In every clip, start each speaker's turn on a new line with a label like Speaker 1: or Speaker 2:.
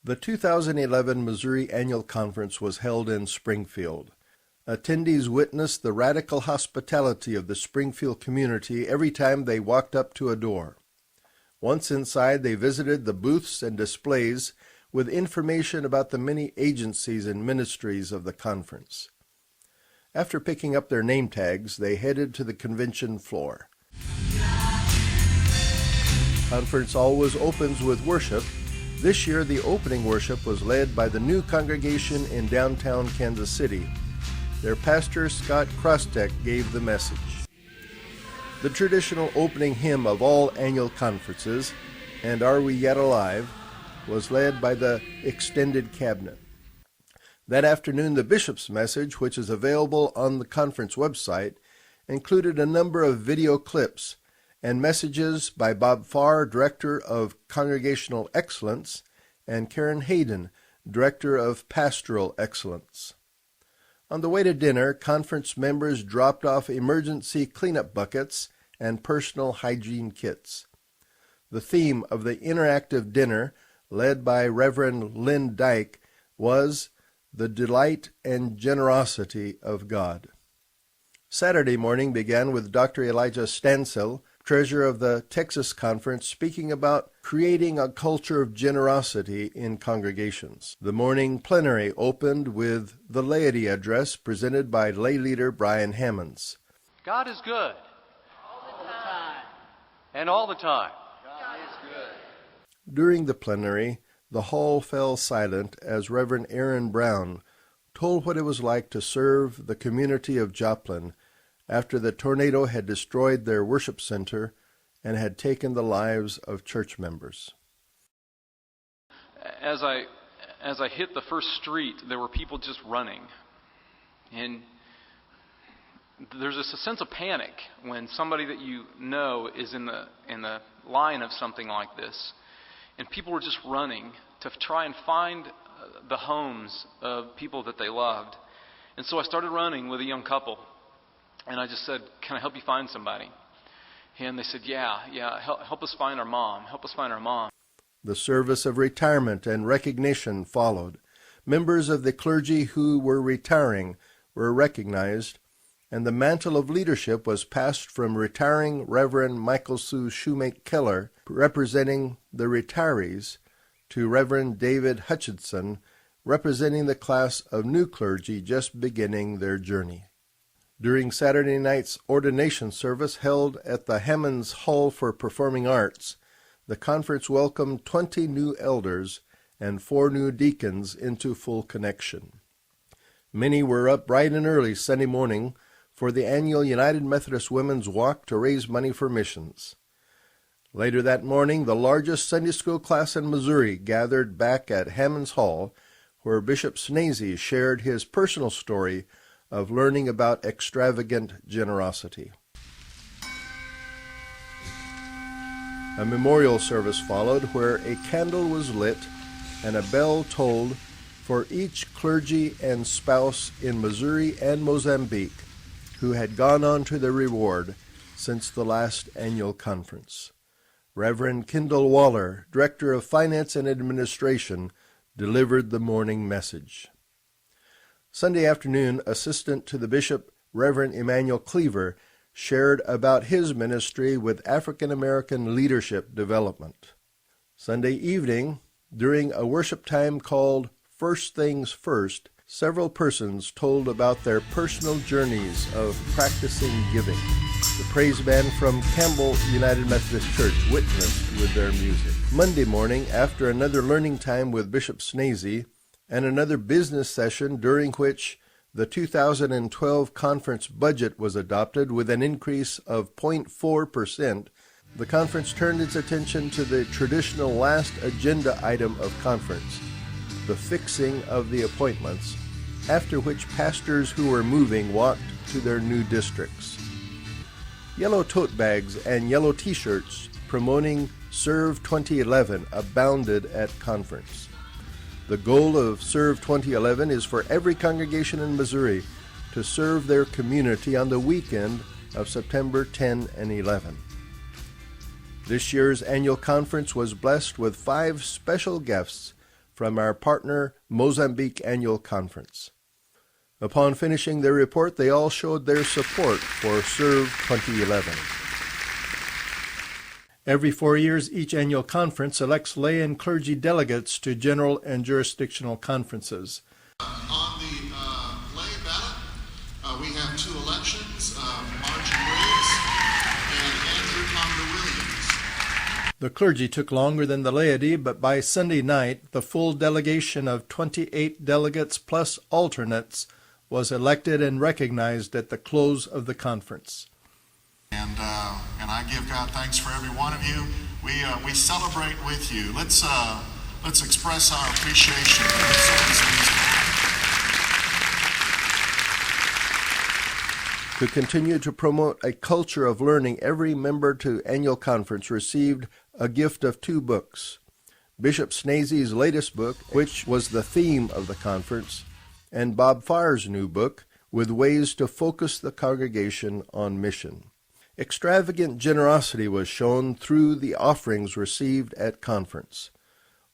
Speaker 1: The 2011 Missouri Annual Conference was held in Springfield. Attendees witnessed the radical hospitality of the Springfield community every time they walked up to a door. Once inside, they visited the booths and displays with information about the many agencies and ministries of the conference. After picking up their name tags, they headed to the convention floor. Conference always opens with worship. This year, the opening worship was led by the new congregation in downtown Kansas City. Their pastor, Scott Crostek, gave the message. The traditional opening hymn of all annual conferences, And Are We Yet Alive?, was led by the extended cabinet. That afternoon, the bishop's message, which is available on the conference website, included a number of video clips and messages by Bob Farr, Director of Congregational Excellence, and Karen Hayden, Director of Pastoral Excellence. On the way to dinner, conference members dropped off emergency cleanup buckets and personal hygiene kits. The theme of the interactive dinner, led by Reverend Lynn Dyke, was the delight and generosity of God. Saturday morning began with Dr. Elijah Stansel, treasurer of the Texas Conference, speaking about creating a culture of generosity in congregations. The morning plenary opened with the laity address presented by lay leader Brian Hammonds.
Speaker 2: God is good.
Speaker 3: All the time.
Speaker 2: And all the time.
Speaker 3: God is good.
Speaker 1: During the plenary, the hall fell silent as Reverend Aaron Brown told what it was like to serve the community of Joplin after the tornado had destroyed their worship center and had taken the lives of church members.
Speaker 2: As I hit the first street, there were people just running. And there's just a sense of panic when somebody that you know is in the line of something like this. And people were just running to try and find the homes of people that they loved. And so I started running with a young couple. And I just said, "Can I help you find somebody?" And they said, yeah, help us find our mom. Help us find our mom.
Speaker 1: The service of retirement and recognition followed. Members of the clergy who were retiring were recognized, and the mantle of leadership was passed from retiring Reverend Michael Sue Shoemake Keller, representing the retirees, to Reverend David Hutchinson, representing the class of new clergy just beginning their journey. During Saturday night's ordination service held at the Hammonds Hall for Performing Arts, the conference welcomed 20 new elders and 4 new deacons into full connection. Many were up bright and early Sunday morning for the annual United Methodist Women's Walk to raise money for missions. Later that morning, the largest Sunday school class in Missouri gathered back at Hammonds Hall, where Bishop Snazy shared his personal story of learning about extravagant generosity. A memorial service followed where a candle was lit and a bell tolled for each clergy and spouse in Missouri and Mozambique who had gone on to their reward since the last annual conference. Reverend Kendall Waller, Director of Finance and Administration, delivered the morning message. Sunday afternoon, Assistant to the Bishop, Reverend Emmanuel Cleaver, shared about his ministry with African American leadership development. Sunday evening, during a worship time called First Things First, several persons told about their personal journeys of practicing giving. The praise band from Campbell United Methodist Church witnessed with their music. Monday morning, after another learning time with Bishop Snazy, and another business session during which the 2012 conference budget was adopted with an increase of 0.4%, the conference turned its attention to the traditional last agenda item of conference, the fixing of the appointments, after which pastors who were moving walked to their new districts. Yellow tote bags and yellow T-shirts promoting Serve 2011 abounded at conference. The goal of Serve 2011 is for every congregation in Missouri to serve their community on the weekend of September 10 and 11. This year's annual conference was blessed with 5 special guests from our partner Mozambique Annual Conference. Upon finishing their report, they all showed their support for Serve 2011. Every 4 years, each annual conference elects lay and clergy delegates to general and jurisdictional conferences.
Speaker 4: On the lay ballot, we have two elections, Margie Graves and Andrew Conger Williams.
Speaker 1: The clergy took longer than the laity, but by Sunday night, the full delegation of 28 delegates plus alternates was elected and recognized at the close of the conference.
Speaker 4: And I give God thanks for every one of you. We celebrate with you. Let's express our appreciation for the service.
Speaker 1: To continue to promote a culture of learning, every member to annual conference received a gift of 2 books. Bishop Snazy's latest book, which was the theme of the conference, and Bob Farr's new book, with ways to focus the congregation on mission. Extravagant generosity was shown through the offerings received at conference.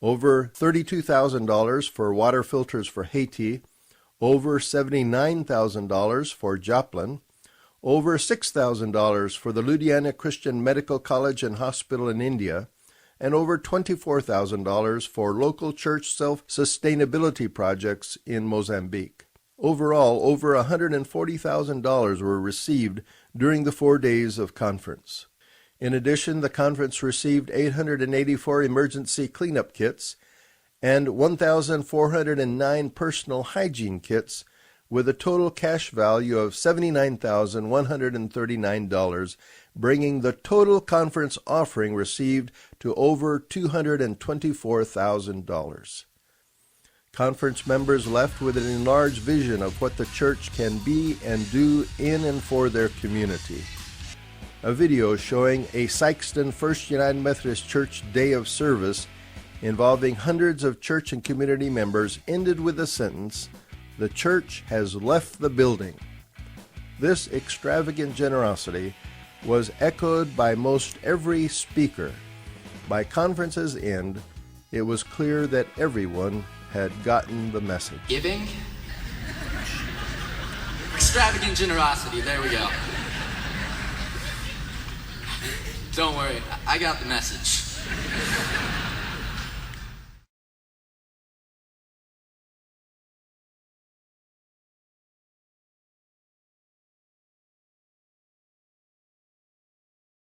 Speaker 1: Over $32,000 for water filters for Haiti, over $79,000 for Joplin, over $6,000 for the Ludhiana Christian Medical College and Hospital in India, and over $24,000 for local church self-sustainability projects in Mozambique. Overall, over $140,000 were received during the 4 days of conference. In addition, the conference received 884 emergency cleanup kits and 1,409 personal hygiene kits, with a total cash value of $79,139, bringing the total conference offering received to over $224,000. Conference members left with an enlarged vision of what the church can be and do in and for their community. A video showing a Sykeston First United Methodist Church day of service involving hundreds of church and community members ended with the sentence, "The church has left the building." This extravagant generosity was echoed by most every speaker. By conference's end, it was clear that everyone had gotten the message.
Speaker 5: Giving? Extravagant generosity, there we go. Don't worry, I got the message.